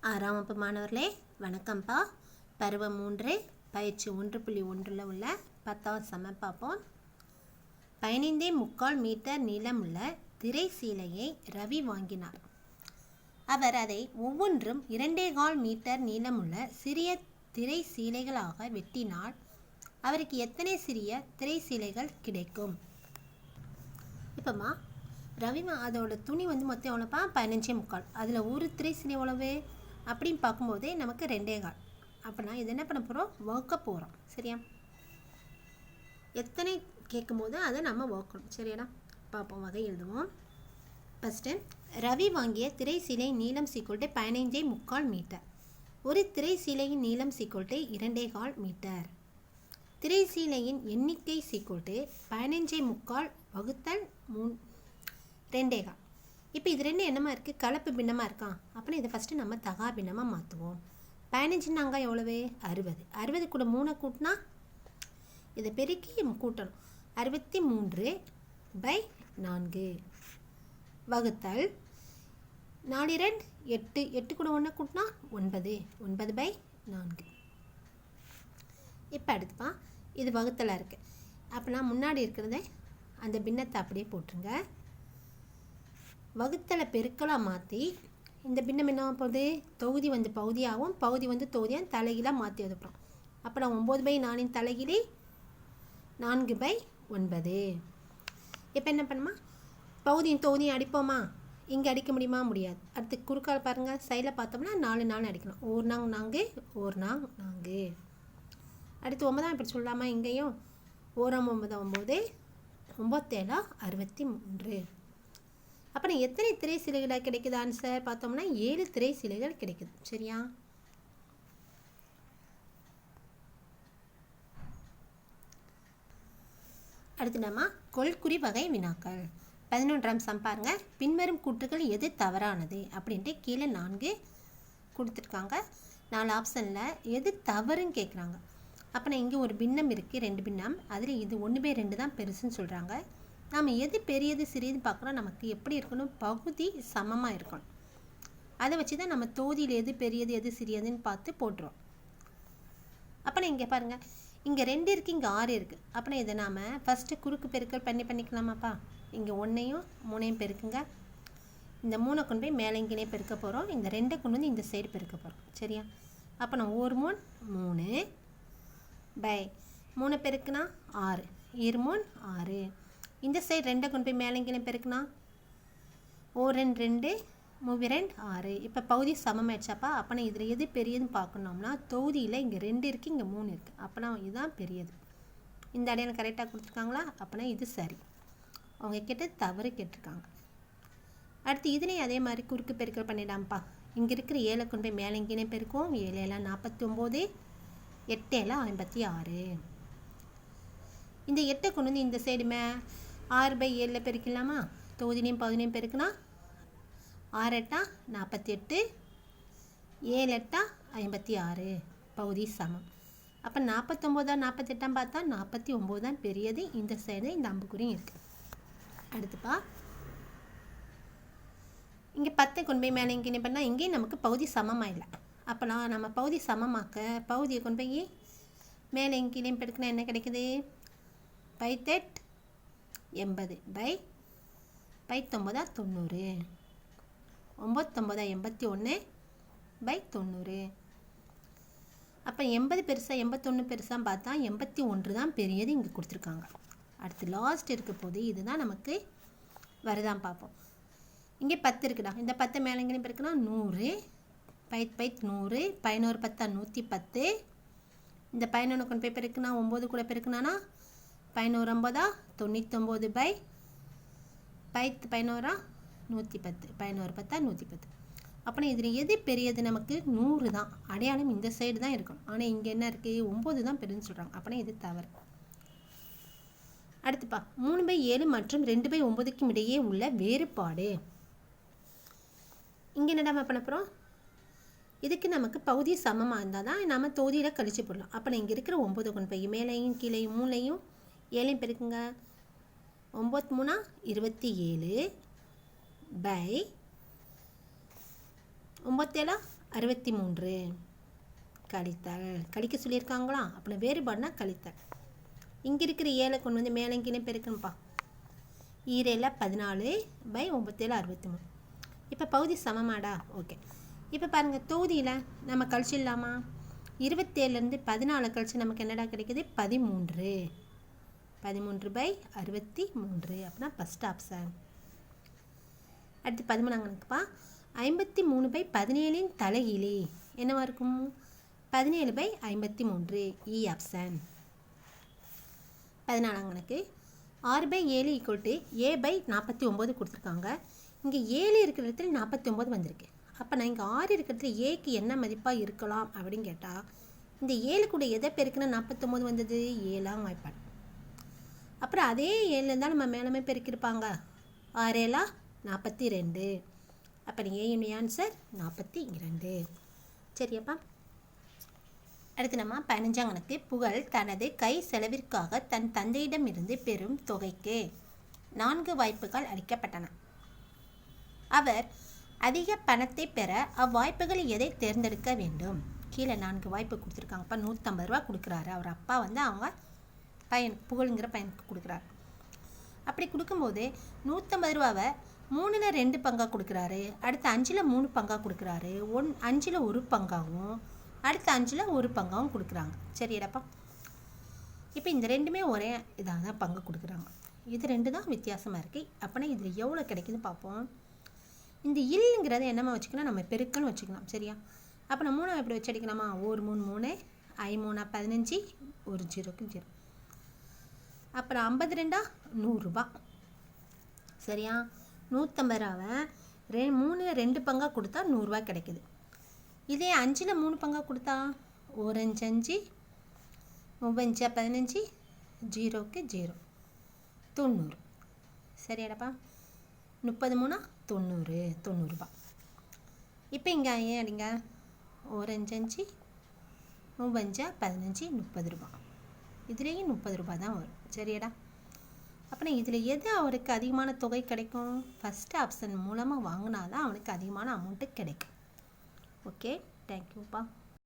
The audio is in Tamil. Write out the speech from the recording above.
ஆறாம் வகுப்பு மாணவர்களே வணக்கம்ப்பா. பருவம் 3 பயிற்சி 1.1 உள்ள 10வது சம பார்ப்போம். 15.75 மீட்டர் நீளமுள்ள திரை சீலையை ரவி வாங்கினார். அவர் அதை ஒவ்வொன்றும் 2.25 மீட்டர் நீளமுள்ள சிறிய திரை சீலைகளாக வெட்டினால் அவருக்கு எத்தனை சிறிய திரை சீலைகள் கிடைக்கும்? இப்போம்மா ரவிமா அதோட துணி மொத்தம் எவ்வளோப்பா? 15.75. அதில் ஒரு திரை சீலை எவ்வளவு அப்படின்னு பார்க்கும்போதே நமக்கு 2.25. அப்படின்னா இது என்ன பண்ண போகிறோம்? வகுக்க போகிறோம். சரியா? எத்தனை கேட்கும்போது அதை நம்ம வகுக்கணும். சரியாடா? பார்ப்போம், வகை எழுதுவோம். ஃபஸ்ட்டு ரவி வாங்கிய திரை சீலை நீளம் = 15.75 மீட்டர். ஒரு திரை சீலையின் நீளம் = 2.25 மீட்டர். திரை சீலையின் எண்ணிக்கை = 15.75 வகுத்தல் 2.25. இப்போ இது ரெண்டு என்னமா இருக்குது? கலப்பு பின்னமாக இருக்கா? அப்படின்னா இதை ஃபஸ்ட்டு நம்ம தகா பின்னமாக மாற்றுவோம். 15னாங்க எவ்வளவு? 60. 60 கூட 3 கூட்டினா இதை பெருக்கி கூட்டணும். 63/4 வகுத்தல் 4 2 8. 8 கூட 1 கூட்டினா 9. 9/4. இப்போ அடுத்துப்பா இது வகுத்தலாக இருக்குது. அப்படின்னா முன்னாடி இருக்கிறத அந்த பின்னத்தை அப்படியே போட்டுருங்க. வகுத்தலை பெருக்கலாக மாற்றி இந்த பின்னம் என்ன போகுது? தொகுதி பகுதியாகவும் பகுதி தொகுதியாக தலைகீழாக மாற்றி எழுதுப்போம். அப்புறம் 9/4 தலைகீழி 4/9. இப்போ என்ன பண்ணுமா? தொகுதியும் அடிப்போமா? இங்கே அடிக்க முடியுமா? முடியாது. அடுத்து குறுக்கால் பாருங்கள், சைடில் பார்த்தோம்னா 4 4 அடிக்கணும். 1 நாங் 4 1 நாங் 4. அடுத்து 9 இப்படி சொல்லலாமா? இங்கேயும் 1 9 9 9 63. அப்புறம் எத்தனை திரை சீலைகளாக கிடைக்குது? ஆன்சர் பார்த்தோம்னா 7 திரை சீலைகள் கிடைக்குது. சரியா? அடுத்து நம்ம கொள்குறி வகை வினாக்கள். 11ஆம் சம் பாருங்க. பின்வரும் கூற்றுகள் எது தவறானது அப்படின்ட்டு கீழே 4 கொடுத்துருக்காங்க. 4 ஆப்ஷனில் எது தவறுன்னு கேட்குறாங்க. அப்புறம் இங்கே ஒரு பின்னம் இருக்குது, 2 பின்னம். அதில் இது 1/2 தான் பெருசுன்னு சொல்கிறாங்க. நம்ம எது பெரியது சிறியது பார்க்குறோம். நமக்கு எப்படி இருக்கணும்? பகுதி சமமாக இருக்கணும். அதை வச்சு தான் நம்ம தொகுதியில் எது பெரியது எது சிறியதுன்னு பார்த்து போட்டுருவோம். அப்புறம் இங்கே பாருங்கள், இங்கே 2 இருக்குது, இங்கே 6 இருக்குது. அப்புறம் இதை நாம் ஃபஸ்ட்டு குறுக்கு பெருக்கல் பண்ணிக்கலாமாப்பா? இங்கே 1ஐயும் 3ஐயும் பெருக்குங்க. இந்த 3 கொண்டு போய் மேலே இங்கேயே பெருக்க போகிறோம். இந்த 2 கொண்டு வந்து இந்த சைடு பெருக்க போகிறோம். சரியா? அப்போ நான் 1 3 3 பெருக்குனா 6 2 6. இந்த சைடு 2 கொண்டு போய் மேலே இங்கே பெருக்குனா 1 2 3 2 6. இப்போ பகுதி சமமாயிடுச்சாப்பா? அப்போனா இதில் எது பெரியதுன்னு பார்க்கணும்னா தொகுதியில் இங்கே 2 இருக்குது, இங்கே 3 இருக்குது. அப்போனா இதுதான் பெரியது. இந்த அடையாளம் கரெக்டாக கொடுத்துருக்காங்களா? அப்போனா இது சரி. அவங்க கிட்ட தவறு கேட்டிருக்காங்க. அடுத்து இதுலேயும் அதே மாதிரி குறுக்கு பெருக்கல் பண்ணிடாம்ப்பா. இங்கே இருக்கிற 7 கொண்டு போய் மேலே இங்கே பெருக்கும். 7 49 8 56. இந்த 8 கொண்டு வந்து இந்த சைடுமே 6/7 பெருக்கலாமா? தொகுதிலையும் பகுதியிலையும் பெருக்குனா 6 8 48 7 8 56. பகுதி சமம். அப்போ 49 48 பார்த்தா 49 தான் பெரியது. இந்த சைடு இந்த அம்புக்குறியும் இருக்குது. அடுத்துப்பா இங்கே 10 கொண்டு போய் மேலே இங்கே பண்ணால் இங்கேயும் நமக்கு பகுதி சமமாக இல்லை. அப்போலாம் நம்ம பகுதி சமமாக்க பகுதியை கொண்டு போய் மேலே இங்கேயும் பெருக்குனா என்ன கிடைக்குது? 5 80 9 90. 9 81 90. அப்போ 80 பெருசாக 81 பெருசாக பார்த்தா 81 தான் பெரியது இங்கே கொடுத்துருக்காங்க. அடுத்து லாஸ்ட் இருக்க போது இதுதான் நமக்கு வருதான் பார்ப்போம். இங்கே 10 இருக்குடா. இந்த 10 மேலே இங்கே பெருக்குனா 100 100. 11 10 110. இந்த 11 கொண்டு போய் பெருக்குனா 9 கூட பெருக்குனானா 11 9 99 11 110. 11 10 110. அப்புறம் இதில் எது பெரியது? நமக்கு 100 தான். அடையாளம் இந்த சைடு தான் இருக்கணும். ஆனால் இங்கே என்ன இருக்குது? 9 தான் பெருதுன்னு சொல்கிறாங்க. அப்படின்னா இது தவறு. அடுத்துப்பா 3/7 மற்றும் 2/9க்கும் இடையே உள்ள வேறுபாடு. இங்கே என்னடா பண்ண போகிறோம்? இதுக்கு நமக்கு பகுதி சமமாக இருந்தால் தான் நம்ம தொகுதியில் கழிச்சு போடலாம். அப்போ இங்கே இருக்கிற 9 கொண்டு போய் மேலேயும் கீழேயும் 3லையும் 7லையும் பெருக்குங்க. 9 3 27 9 7 63 கழித்தல், கழிக்க சொல்லியிருக்காங்களா, அப்படின்னா வேறுபாடுனா கழித்தல். இங்கே இருக்கிற 7 கொண்டு வந்து மேலங்கினே பெருக்கணும்ப்பா. 7 14 பை 9 63. இப்போ பகுதி சமமாடா? ஓகே. இப்போ பாருங்கள், தொகுதியில் நம்ம கழிச்சிடலாமா? 27லேருந்து 14 கழிச்சு நமக்கு என்னடா கிடைக்குது? 13. 13 பை 63 அப்படின்னா ஃபஸ்ட் ஆப்ஷன். அடுத்து 13 கணக்குப்பா. 53 பை 17 தலைகீழி என்னவா இருக்கும்? 17 பை 53 இ ஆப்ஷன். 14 கணக்கு. 6 by 7 equal to A by 49 கொடுத்துருக்காங்க. இங்கே 7 இருக்கிற இடத்துல 49 வந்திருக்கு. அப்போ நான் இங்கே 6 இருக்கிற இடத்துல ஏக்கு என்ன மதிப்பாக இருக்கலாம் அப்படின்னு கேட்டால், இந்த 7 கூட எதை பெருக்குன்னா 49 வந்தது? 7ஆம் வாய்ப்பாடு. அப்புறம் அதே 7 தான் நம்ம மேலே பெருக்கியிருப்பாங்க. 6 42. அப்போ ஏ ஆன்சர் 42. சரியாப்பா? அடுத்து நம்ம 15 கணக்கு. புகழ் தனது கை செலவிற்காக தன் தந்தையிடமிருந்து பெறும் தொகைக்கு 4 வாய்ப்புகள் அளிக்கப்பட்டன. அவர் அதிக பணத்தை பெற அவ்வாய்ப்புகளில் எதை தேர்ந்தெடுக்க வேண்டும்? கீழே 4 வாய்ப்பு கொடுத்துருக்காங்கப்பா. 150 ரூபா கொடுக்குறாரு. அவர் அப்பா வந்து அவங்க புகழுங்கிற பையனுக்கு கொடுக்குறாரு. அப்படி கொடுக்கும்போது 150 ரூபாவை 3ல் 2 பங்காக கொடுக்குறாரு. அடுத்து 5ல் 3 பங்காக கொடுக்குறாரு. 5ல் 1 பங்காகவும் அடுத்து 5ல் 1 பங்காகவும் கொடுக்குறாங்க. சரியாப்பா? இப்போ இந்த ரெண்டுமே ஒரே இதாக தான் பங்கு கொடுக்குறாங்க. இது 2 தான் வித்தியாசமாக இருக்குது. அப்போனா இதில் எவ்வளோ கிடைக்குதுன்னு பார்ப்போம். இந்த இல்லுங்கிறத என்னமா வச்சுக்கலாம்? நம்ம பெருக்கன்னு வச்சுக்கலாம். சரியா? அப்போ நம்ம 3 எப்படி வச்சு அடிக்கலாமா? 1 3 3 I 3 15 ஒரு 0க்கு 0. அப்புறம் 52 100 ரூபா. சரியா? 150 ரூபாவை 3ல் 2 பங்காக கொடுத்தா 100 ரூபா கிடைக்குது. இதே 5ல் 3 பங்காக கொடுத்தா 1 5 5 5 15 0க்கு 0 90. சரியாடப்பா? 30 3 90 90 ரூபா. இப்போ இங்கே ஏன் அடிங்க? 1 5 5 5 15 30 ரூபா. இதுலேயும் 30 ரூபா தான் வரும். சரியாடா? அப்புறம் இதில் எது அவருக்கு அதிகமான தொகை கிடைக்கும்? ஃபஸ்ட் ஆப்ஷன் மூலமாக வாங்கினா தான் அவனுக்கு அதிகமான அமௌண்ட்டு கிடைக்கும். ஓகே, தேங்க்யூப்பா.